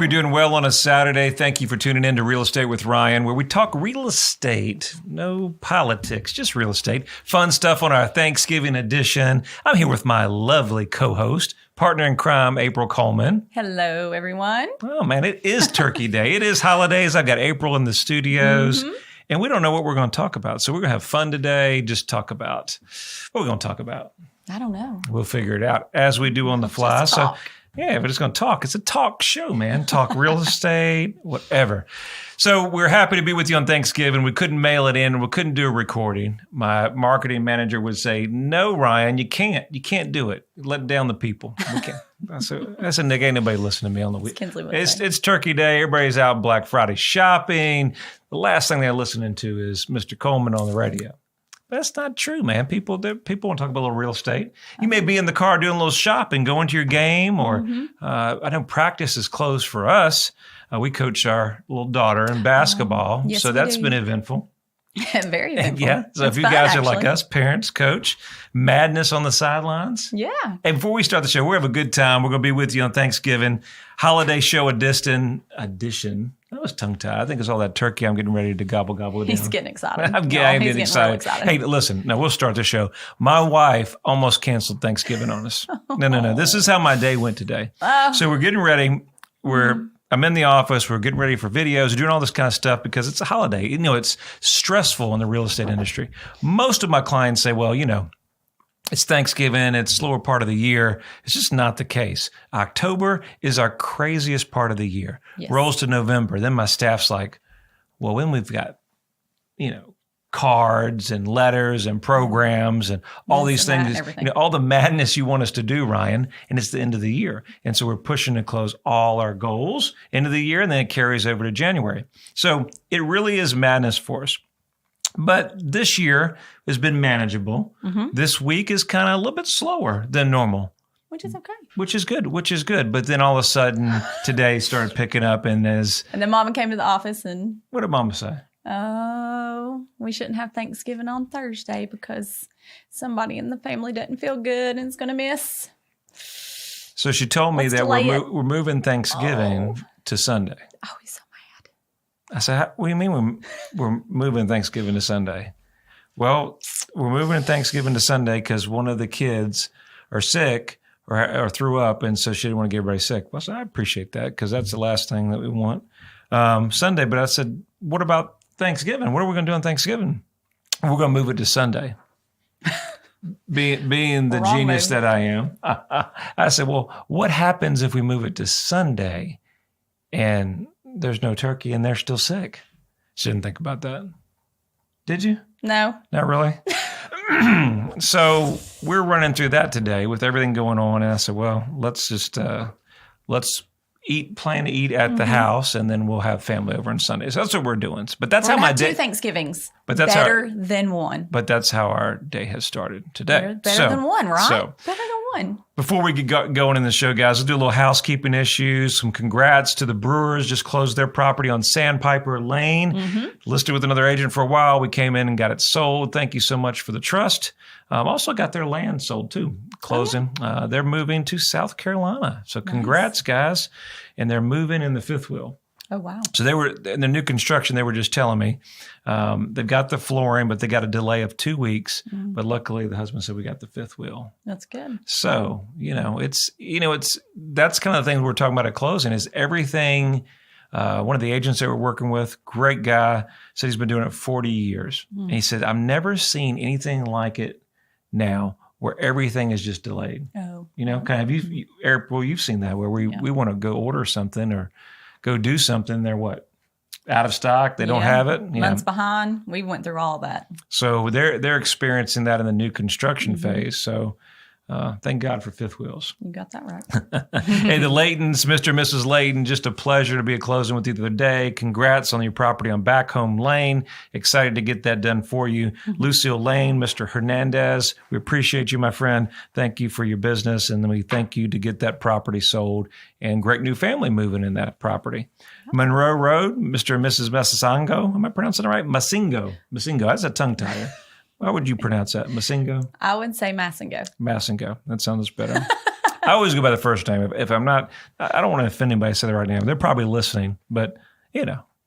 you're doing well on a Saturday. Thank you for tuning in to Real Estate with Ryan, where we talk real estate, no politics, just real estate. Fun stuff on our Thanksgiving edition. I'm here with my lovely co-host, partner in crime, April Coleman. Hello, everyone. Oh, man, it is Turkey Day. It is holidays. I've got April in the studios, and we don't know what we're going to talk about. So we're going to have fun today. Just talk about what we're going to talk about. I don't know. We'll figure it out as we do on the fly. Just talk. Yeah, we're just going to talk. It's a talk show, man. Talk real estate, whatever. So we're happy to be with you on Thanksgiving. We couldn't mail it in. We couldn't do a recording. My marketing manager would say, no, Ryan, you can't. You can't do it. Let down the people. We can't. That's a nigga. Ain't nobody listening to me on the week. It's Turkey Day. Everybody's out Black Friday shopping. The last thing they're listening to is Mr. Coleman on the radio. That's not true, man. People want to talk about a little real estate. You may be in the car doing a little shopping, going to your game, or I know practice is closed for us. We coach our little daughter in basketball, yes, so that's been eventful. Very eventful. Yeah, so if you guys are like us, parents, coach, madness on the sidelines. Yeah. And before we start the show, we're having a good time. We're going to be with you on Thanksgiving holiday show edition. That was tongue-tied. I think it's all that turkey I'm getting ready to gobble it He's down. getting excited. I'm getting real excited. Hey, listen. Now, we'll start the show. My wife almost canceled Thanksgiving on us. No. This is how my day went today. So we're getting ready. I'm in the office. We're getting ready for videos. We're doing all this kind of stuff because it's a holiday. You know, it's stressful in the real estate industry. Most of my clients say, well, you know, it's Thanksgiving. It's a slower part of the year. It's just not the case. October is our craziest part of the year. Yes. Rolls to November. Then my staff's like, well, when we've got, you know, cards and letters and programs and all these things, you know, all the madness you want us to do, Ryan, and it's the end of the year. And so we're pushing to close all our goals end of the year, and then it carries over to January. So it really is madness for us. But this year has been manageable. This week is kind of a little bit slower than normal. Which is okay. Which is good. But then all of a sudden, today started picking up and then Mama came to the office and... What did Mama say? Oh, we shouldn't have Thanksgiving on Thursday because somebody in the family doesn't feel good and is going to miss. So she told me that we're moving Thanksgiving to Sunday. Oh, he's so mad. I said, what do you mean we're moving Thanksgiving to Sunday? Well, we're moving Thanksgiving to Sunday because one of the kids are sick or threw up, and so she didn't want to get everybody sick. Well, I said, I appreciate that because that's the last thing that we want Sunday. But I said, what about Thanksgiving? What are we going to do on Thanksgiving? We're going to move it to Sunday. Being the genius that I am, I said, well, what happens if we move it to Sunday and there's no turkey and they're still sick? She didn't think about that. Did you? No. Not really? So we're running through that today with everything going on. And I said, well, let's plan to eat at the house, and then we'll have family over on Sunday. So that's what we're doing. But that's how my day. 2 Thanksgivings. But that's better than one. But that's how our day has started today. Better than one, right? Better than one. Before we get going in the show, guys, we'll do a little housekeeping issues. Some congrats to the Brewers. Just closed their property on Sandpiper Lane. Listed with another agent for a while. We came in and got it sold. Thank you so much for the trust. Also got their land sold too. Closing. They're moving to South Carolina. So congrats, guys. And they're moving in the fifth wheel. Oh, wow. So they were in the new construction. They were just telling me they've got the flooring, but they got a delay of 2 weeks. But luckily, the husband said we got the fifth wheel. That's good. So that's kind of the thing we're talking about at closing is everything. One of the agents that we're working with, great guy, said he's been doing it 40 years. And he said, I've never seen anything like it now where everything is just delayed. Oh. You know, kind of you've seen that where we want to go order something or go do something. They're what? Out of stock. They don't have it. Months behind. We went through all that. So they're experiencing that in the new construction phase. So thank God for fifth wheels. You got that right. Hey, the Laytons, Mr. and Mrs. Layton, just a pleasure to be at closing with you the other day. Congrats on your property on Back Home Lane. Excited to get that done for you. Lucille Lane, Mr. Hernandez, we appreciate you, my friend. Thank you for your business. And then we thank you to get that property sold and great new family moving in that property. Monroe Road, Mr. and Mrs. Masingo. Am I pronouncing it right? Masingo. That's a tongue tire. How would you pronounce that? Masingo? I would say Masingo. Masingo. That sounds better. I always go by the first name. If I'm not, I don't want to offend anybody. Say the right name. They're probably listening, but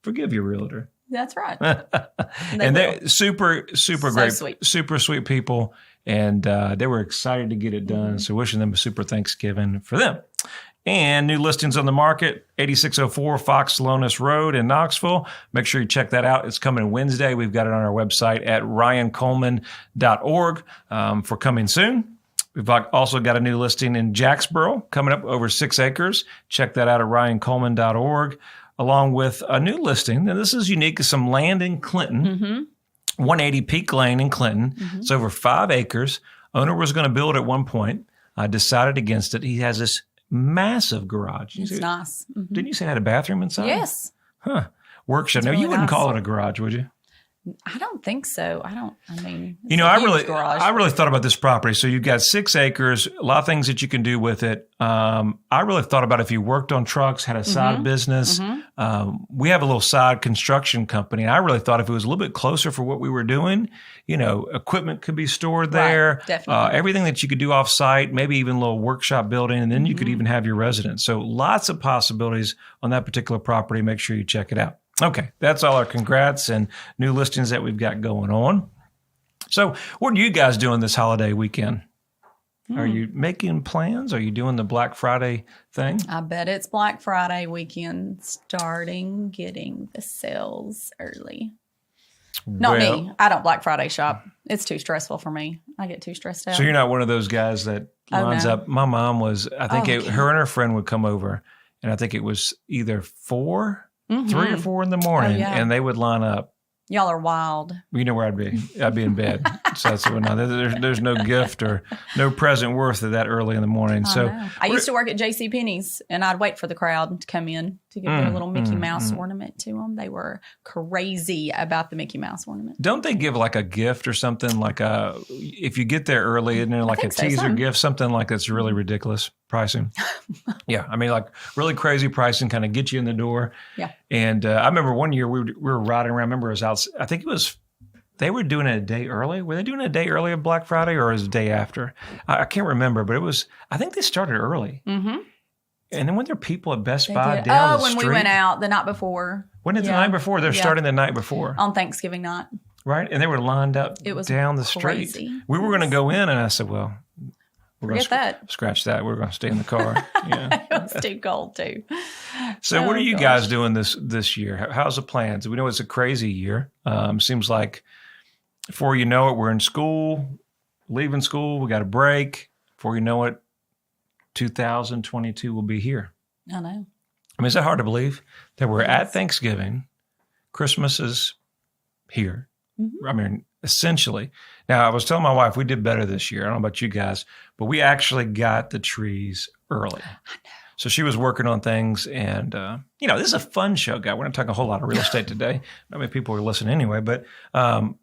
forgive your realtor. That's right. And they're super great, sweet. super sweet people. And they were excited to get it done. Mm-hmm. So wishing them a super Thanksgiving for them. And new listings on the market, 8604 Fox Lonis Road in Knoxville. Make sure you check that out. It's coming Wednesday. We've got it on our website at ryancoleman.org for coming soon. We've also got a new listing in Jacksboro coming up over 6 acres. Check that out at ryancoleman.org, along with a new listing. Now, this is unique. Some land in Clinton, mm-hmm. 180 Peak Lane in Clinton. Mm-hmm. It's over 5 acres. Owner was going to build at one point. Decided against it. He has this massive garage. It's nice. Mm-hmm. Didn't you say it had a bathroom inside? Yes. Huh. Workshop. Now, really you wouldn't nice. call it a garage, would you? I don't think so. I mean, I really thought about this property. So you've got 6 acres, a lot of things that you can do with it. I really thought about if you worked on trucks, had a side mm-hmm. business. Mm-hmm. We have a little side construction company. And I really thought if it was a little bit closer for what we were doing, equipment could be stored there. Right, definitely. Everything that you could do off site, maybe even a little workshop building, and then you mm-hmm. could even have your residence. So lots of possibilities on that particular property. Make sure you check it out. Okay, that's all our congrats and new listings that we've got going on. So what are you guys doing this holiday weekend? Are you making plans? Are you doing the Black Friday thing? I bet it's Black Friday weekend starting getting the sales early. Not me. I don't Black Friday shop. It's too stressful for me. I get too stressed out. So you're not one of those guys that lines up. My mom was, I think her and her friend would come over, and I think it was either 4 mm-hmm. 3 or 4 in the morning, and they would line up. Y'all are wild. You know where I'd be. I'd be in bed. So that's what there's no gift or no present worth of that early in the morning. I used to work at JCPenney's, and I'd wait for the crowd to come in to give their little Mickey Mouse ornament to them. They were crazy about the Mickey Mouse ornament. Don't they give like a gift or something like if you get there early, isn't there like a teaser gift, something like that's really ridiculous pricing? Yeah, I mean like really crazy pricing, kind of get you in the door. Yeah. And I remember one year we were riding around. I remember it was out. I think it was. They were doing it a day early. Were they doing it a day early of Black Friday or was it a day after? I can't remember, but it was. I think they started early. Mm-hmm. And then when there were people at Best Buy down the street. We went out the night before. When did the night before? They're starting the night before. On Thanksgiving night. Right? And they were lined up down the street. We were going to go in and I said, well, we're going to scratch that. We're going to stay in the car. Yeah. It was too cold too. So what are you guys doing this year? How's the plans? We know it's a crazy year. Seems like before you know it, we're in school, leaving school, we got a break. Before you know it, 2022 will be here. I know. I mean, is that hard to believe that we're at Thanksgiving? Christmas is here. Mm-hmm. I mean, essentially. Now, I was telling my wife we did better this year. I don't know about you guys, but we actually got the trees early. I know. So she was working on things, and this is a fun show, guy. We're not talking a whole lot of real estate today. Not many people are listening anyway. But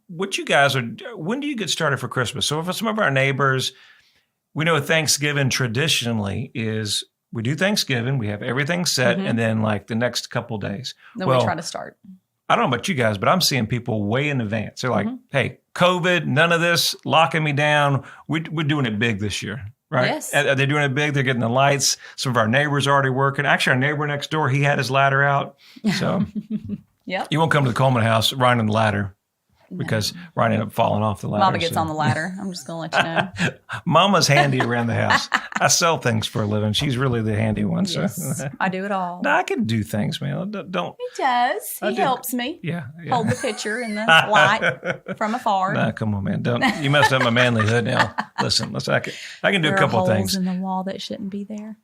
what you guys are? When do you get started for Christmas? So for some of our neighbors, we know Thanksgiving traditionally is we do Thanksgiving, we have everything set, and then like the next couple days, then we try to start. I don't know about you guys, but I'm seeing people way in advance. They're like, "Hey, COVID, none of this, locking me down. We're doing it big this year." Right? Yes. They're doing it big. They're getting the lights. Some of our neighbors are already working. Actually, our neighbor next door, he had his ladder out. So you won't come to the Coleman house riding on the ladder because Ryan ended up falling off the ladder. Mama gets on the ladder. I'm just going to let you know. Mama's handy around the house. I sell things for a living. She's really the handy one. Yes, so. I do it all. No, I can do things, man. Don't. He does. He helps me. Yeah. Hold the picture in the light from afar. Nah, come on, man. Don't. You messed up my manlyhood now. Listen. I can do a couple of things. There are holes in the wall that shouldn't be there.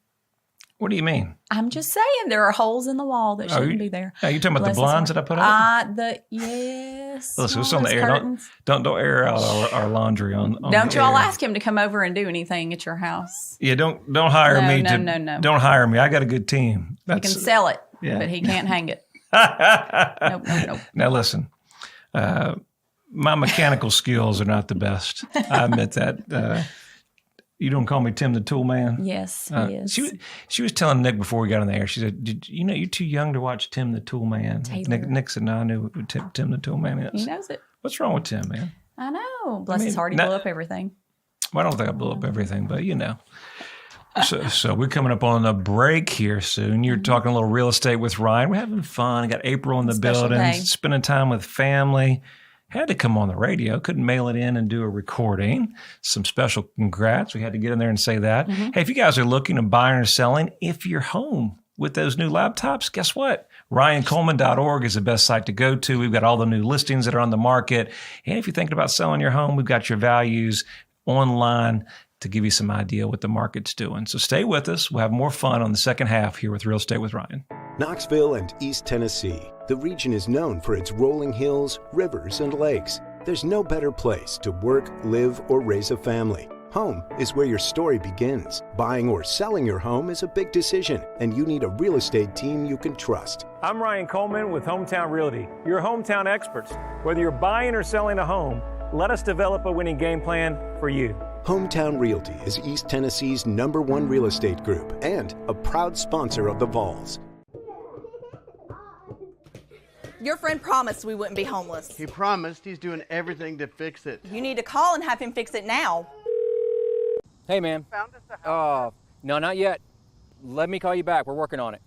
What do you mean? I'm just saying there are holes in the wall that shouldn't be there. Are you talking about the blinds that I put up? Yes. Listen, it's on the air. Don't air out our laundry on Don't you all ask him to come over and do anything at your house. Yeah, don't hire me. No. Don't hire me. I got a good team. He can sell it, but he can't hang it. Nope. Now listen, my mechanical skills are not the best. I admit that. You don't call me Tim the Tool Man? Yes, he is. She was telling Nick before we got on the air, she said, you're too young to watch Tim the Tool Man. Nick said, no, I knew who Tim the Tool Man is. He knows it. What's wrong with Tim, man? I know. Bless his heart, he blew up everything. Well, I don't think I blew up everything, but So we're coming up on a break here soon. You're talking a little real estate with Ryan. We're having fun. Got April in the building, spending time with family. Had to come on the radio. Couldn't mail it in and do a recording. Some special congrats. We had to get in there and say that. Hey, if you guys are looking to buying or selling, if you're home with those new laptops, guess what? RyanColeman.org is the best site to go to. We've got all the new listings that are on the market. And if you're thinking about selling your home, we've got your values online to give you some idea what the market's doing. So stay with us. We'll have more fun on the second half here with Real Estate with Ryan. Knoxville and East Tennessee. The region is known for its rolling hills, rivers, and lakes. There's no better place to work, live, or raise a family. Home is where your story begins. Buying or selling your home is a big decision, and you need a real estate team you can trust. I'm Ryan Coleman with Hometown Realty, your hometown experts. Whether you're buying or selling a home, let us develop a winning game plan for you. Hometown Realty is East Tennessee's #1 real estate group and a proud sponsor of the Vols. Your friend promised we wouldn't be homeless. He promised. He's doing everything to fix it. You need to call and have him fix it now. Hey, man. Found us a house. No, not yet. Let me call you back. We're working on it.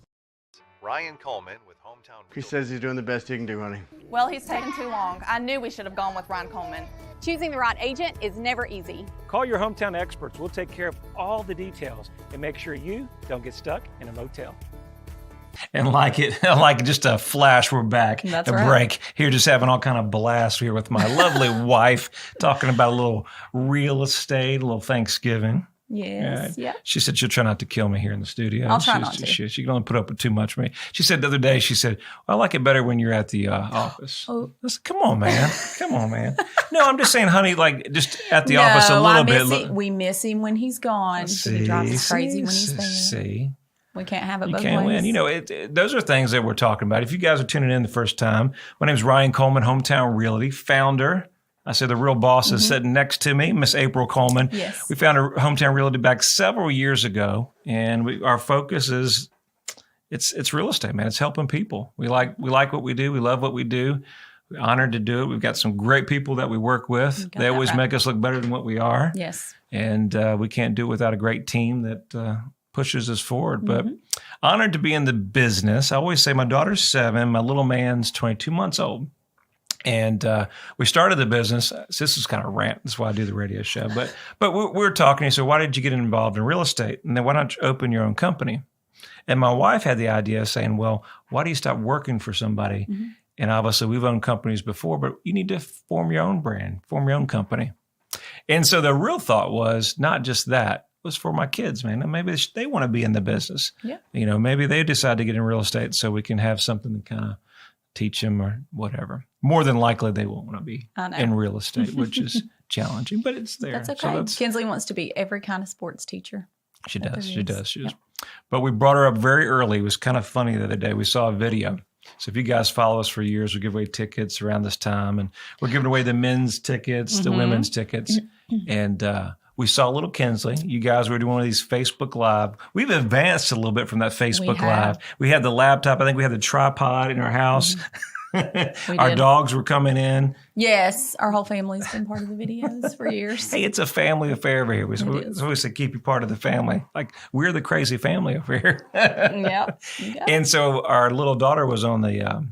Ryan Coleman with Hometown He Realty. says he's doing the best he can do, honey. Well, he's taking too long. I knew we should have gone with Ryan Coleman. Choosing the right agent is never easy. Call your hometown experts. We'll take care of all the details and make sure you don't get stuck in a motel. And like just a flash, we're back. That's a right. break here, just having all kind of blast here with my lovely wife, talking about a little real estate, a little Thanksgiving. Yes. Yeah. She said she'll try not to kill me here in the studio. I'll try not to. She can only put up with too much of me. She said the other day, she said, well, I like it better when you're at the office. Oh. I said, come on, man. Come on, man. No, I'm just saying, honey, like just at the office a little bit. We miss him when he's gone. He drives us crazy when he's there. See. We can't have it You both can't ways. win. You know, those are things that we're talking about. If you guys are tuning in the first time, my name is Ryan Coleman, Hometown Realty, founder. I said the real boss is sitting next to me, Miss April Coleman. Yes. We founded Hometown Realty back several years ago, and our focus is it's real estate, man. It's helping people. We like what we do. We love what we do. We're honored to do it. We've got some great people that we work with. They always make us look better than what we are. Yes. And we can't do it without a great team that pushes us forward. But honored to be in the business. I always say my daughter's 7, my little man's 22 months old. And we started the business. So this is kind of a rant. That's why I do the radio show. But we were talking. He said, why did you get involved in real estate? And then why don't you open your own company? And my wife had the idea of saying, well, why do you stop working for somebody? And obviously we've owned companies before, but you need to form your own brand, form your own company. And so the real thought was not just that. It was for my kids, man. And maybe they want to be in the business. Yeah. You know, maybe they decide to get in real estate so we can have something to kind of teach them or whatever. More than likely, they won't want to be in real estate, which is challenging, but it's there. That's okay. Kinsley wants to be every kind of sports teacher. She does. She does. But we brought her up very early. It was kind of funny the other day. We saw a video. So if you guys follow us for years, we give away tickets around this time. And we're giving away the men's tickets, the women's tickets. And we saw little Kinsley. You guys were doing one of these Facebook Live. We've advanced a little bit from that Facebook Live. We had the laptop. I think we had the tripod in our house. Our dogs were coming in. Yes, our whole family's been part of the videos for years. Hey, it's a family affair over here. We always say keep you part of the family. Like we're the crazy family over here. Yep. And so our little daughter was on the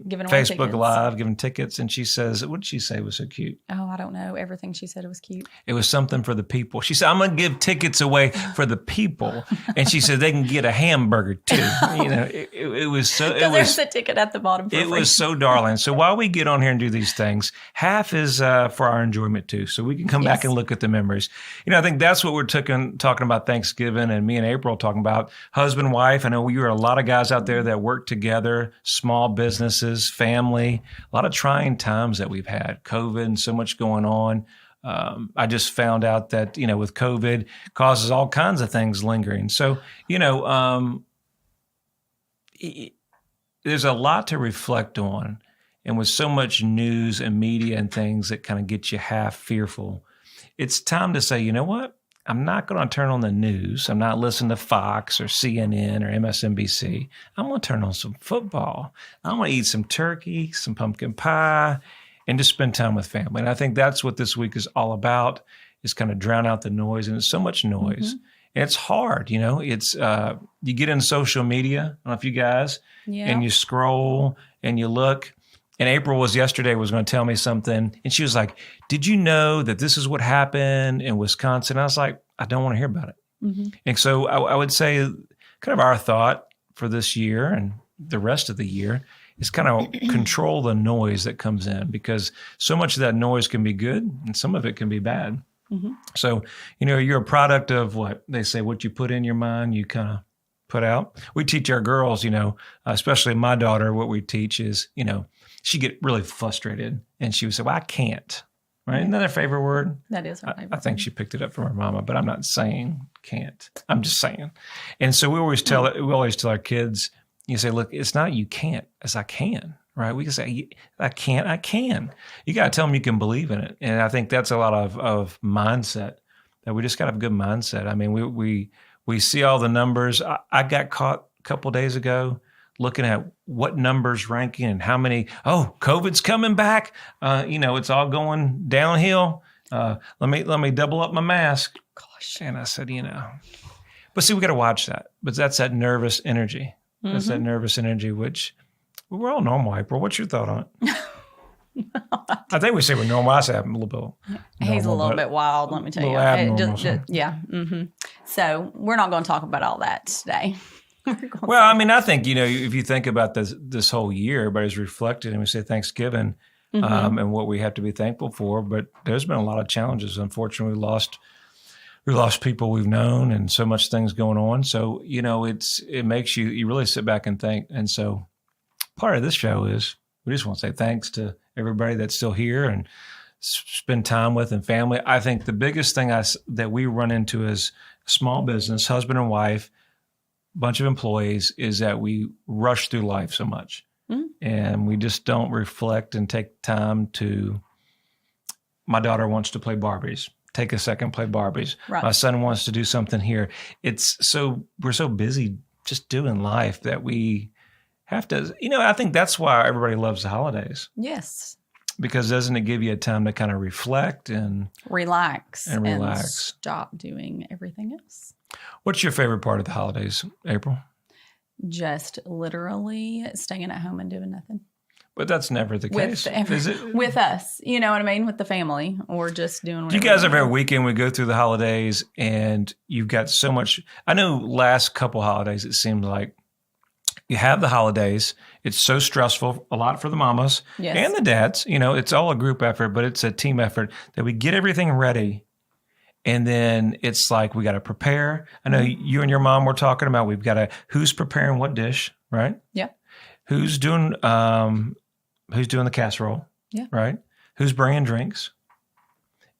giving away Facebook tickets. Live, giving tickets, and she says, what did she say was so cute? Oh, I don't know. Everything she said was cute. It was something for the people. She said, I'm going to give tickets away for the people. And she said they can get a hamburger too. You know, it was so. There's a ticket at the bottom for It free. was so darling. So while we get on here and do these things, half is for our enjoyment too. So we can come back and look at the memories. You know, I think that's what we're talking about Thanksgiving, and me and April talking about husband, wife. I know you are a lot of guys out there that work together, small businesses, family, a lot of trying times that we've had, COVID and so much going on. I just found out that, you know, with COVID causes all kinds of things lingering. So, you know, there's a lot to reflect on. And with so much news and media and things that kind of get you half fearful, it's time to say, you know what? I'm not going to turn on the news. I'm not listening to Fox or CNN or MSNBC. I'm going to turn on some football. I'm going to eat some turkey, some pumpkin pie, and just spend time with family. And I think that's what this week is all about, is kind of drown out the noise. And it's so much noise. And it's hard, it's, you get in social media. I don't know if you guys, and you scroll and you look. And April was going to tell me something. And she was like, did you know that this is what happened in Wisconsin? I was like, I don't want to hear about it. And so I would say kind of our thought for this year and the rest of the year is kind of control the noise that comes in, because so much of that noise can be good and some of it can be bad. So, you're a product of what they say, what you put in your mind, you kind of put out. We teach our girls, especially my daughter, what we teach is, she get really frustrated and she would say, well, I can't. Right? Isn't that her favorite word? That is her favorite I think she picked it up from her mama, but I'm not saying can't. I'm just saying. And so we always tell our kids, you say, look, it's not you can't, it's I can. Right? We can say, I can't, I can. You got to tell them you can believe in it. And I think that's a lot of mindset, that we just got to have a good mindset. I mean, we see all the numbers. I got caught a couple of days ago looking at what numbers ranking and how many, COVID's coming back. It's all going downhill. Let me double up my mask. Gosh. And I said, but see, we got to watch that. But that's that nervous energy. That's that nervous energy, which we're all normal, April. What's your thought on it? I think we say we're normal. I say I'm a little bit. He's a little bit wild, let me tell you. Yeah. So we're not going to talk about all that today. Well, I mean, I think, if you think about this whole year, everybody's reflected and we say Thanksgiving and what we have to be thankful for. But there's been a lot of challenges. Unfortunately, we lost people we've known and so much things going on. So, it makes you really sit back and think. And so part of this show is we just want to say thanks to everybody that's still here and spend time with and family. I think the biggest thing that we run into as a small business, husband and wife, bunch of employees, is that we rush through life so much and we just don't reflect and take time to. My daughter wants to play Barbies. Take a second, play Barbies. Right. My son wants to do something here. We're so busy just doing life that we have to, I think that's why everybody loves the holidays. Yes. Because doesn't it give you a time to kind of reflect and relax and stop doing everything else? What's your favorite part of the holidays, April? Just literally staying at home and doing nothing. But that's never the case. Is it? With us, you know what I mean? With the family, or just doing whatever. Do you guys ever have a weekend we go through the holidays and you've got so much? I know last couple holidays, it seemed like you have the holidays. It's so stressful, a lot for the mamas and the dads. It's all a group effort, but it's a team effort that we get everything ready. And then it's like we got to prepare. I know you and your mom were talking about who's preparing what dish, right? Yeah. Who's doing the casserole? Yeah. Right. Who's bringing drinks?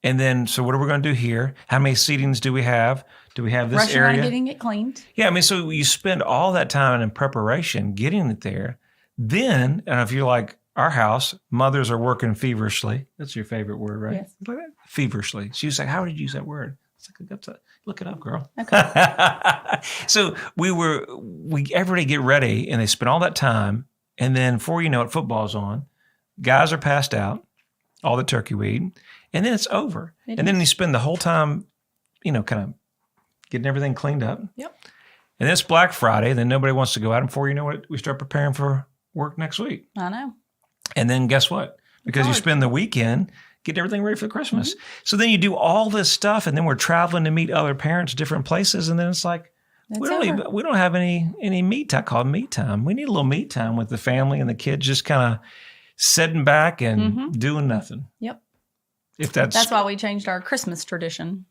And then, so what are we going to do here? How many seatings do we have? Do we have this Rushing area? around getting it cleaned. Yeah, I mean, so you spend all that time in preparation, getting it there. Then, and if you're like our house, mothers are working feverishly. That's your favorite word, right? Yes. Like that? Feverishly. She was like, how did you use that word? It's like, look it up, girl. Okay. So everybody get ready, and they spend all that time. And then before you know it, football's on. Guys are passed out, all the turkey weed. And then it's over. And then you spend the whole time, kind of getting everything cleaned up. Yep. And then it's Black Friday. Then nobody wants to go out. And before you know it, we start preparing for work next week. I know. And then guess what? Because you spend the weekend getting everything ready for Christmas. Mm-hmm. So then you do all this stuff, and then we're traveling to meet other parents, different places. And then it's like, we don't have any me time. I call it me time. We need a little me time with the family and the kids, just kind of sitting back and doing nothing. Yep. If that's why we changed our Christmas tradition.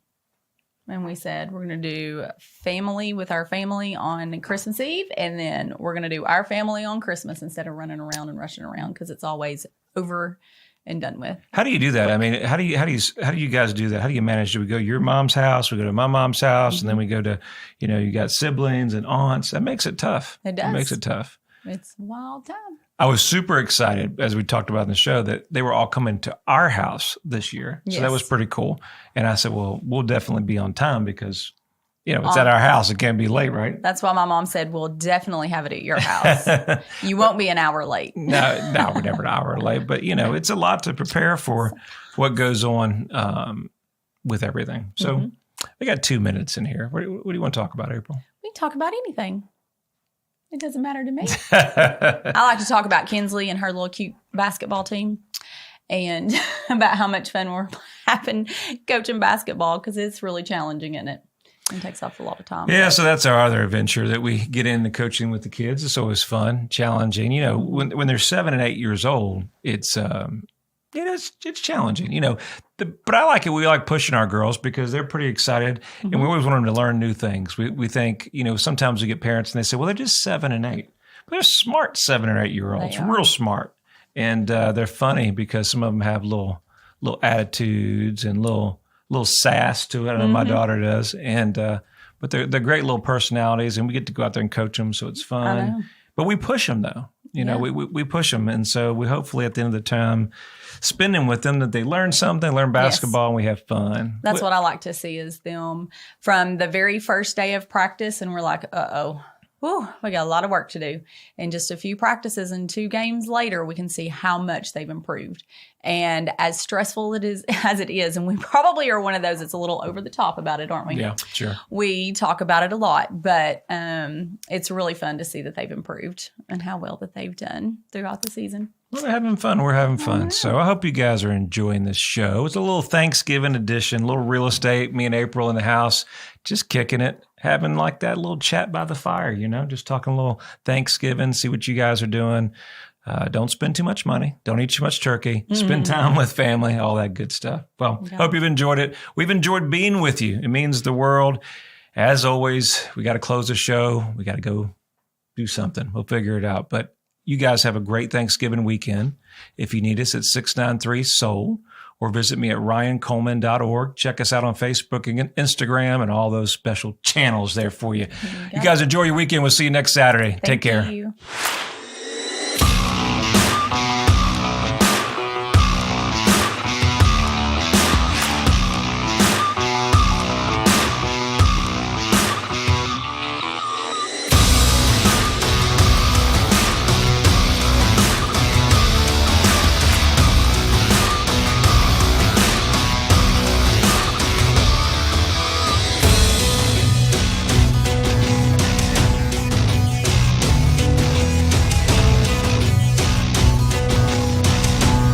And we said we're going to do family with our family on Christmas Eve, and then we're going to do our family on Christmas instead of running around and rushing around, because it's always over and done with. How do you do that? I mean, how do you guys do that? How do you manage? Do we go to your mom's house? We go to my mom's house, and then we go to, you got siblings and aunts. That makes it tough. It does. It makes it tough. It's a wild time. I was super excited, as we talked about in the show, that they were all coming to our house this year. So that was pretty cool. And I said, well, we'll definitely be on time because, it's at our house. It can't be late, right? That's why my mom said, we'll definitely have it at your house. You won't be an hour late. No, we're never an hour late. But, it's a lot to prepare for what goes on with everything. So we got 2 minutes in here. What do you want to talk about, April? We can talk about anything. It doesn't matter to me. I like to talk about Kinsley and her little cute basketball team and about how much fun we're having coaching basketball because it's really challenging, isn't it? It takes up a lot of time. Yeah, so that's our other adventure that we get into coaching with the kids. It's always fun, challenging. You know, when they're 7 and 8 years old, it's it's challenging. You know, but I like it. We like pushing our girls because they're pretty excited, and we always want them to learn new things. We think, you know, sometimes we get parents and they say, well, they're just 7 and 8. But they're smart 7 or 8 year olds, real smart, and they're funny because some of them have little attitudes and little sass to it. I know my daughter does, and but they're great little personalities, and we get to go out there and coach them, so it's fun. But we push them though, you know, we push them, and so we hopefully at the end of the time, spending with them, that they learn something, learn basketball, and we have fun. That's what I like to see is them from the very first day of practice, and we're like, we got a lot of work to do. And just a few practices and 2 games later, we can see how much they've improved. And as stressful as it is, and we probably are one of those that's a little over the top about it, aren't we? Yeah, sure. We talk about it a lot, but it's really fun to see that they've improved and how well that they've done throughout the season. Well, they're having fun. We're having fun. So I hope you guys are enjoying this show. It's a little Thanksgiving edition, a little real estate, me and April in the house, just kicking it, having like that little chat by the fire, you know, just talking a little Thanksgiving, see what you guys are doing. Don't spend too much money. Don't eat too much turkey. Spend time with family, all that good stuff. Well, hope you've enjoyed it. We've enjoyed being with you. It means the world. As always, we got to close the show. We got to go do something. We'll figure it out. But you guys have a great Thanksgiving weekend. If you need us at 693-SOUL or visit me at ryancoleman.org. Check us out on Facebook and Instagram and all those special channels there for you. You guys enjoy your weekend. We'll see you next Saturday. Take care. Thank you.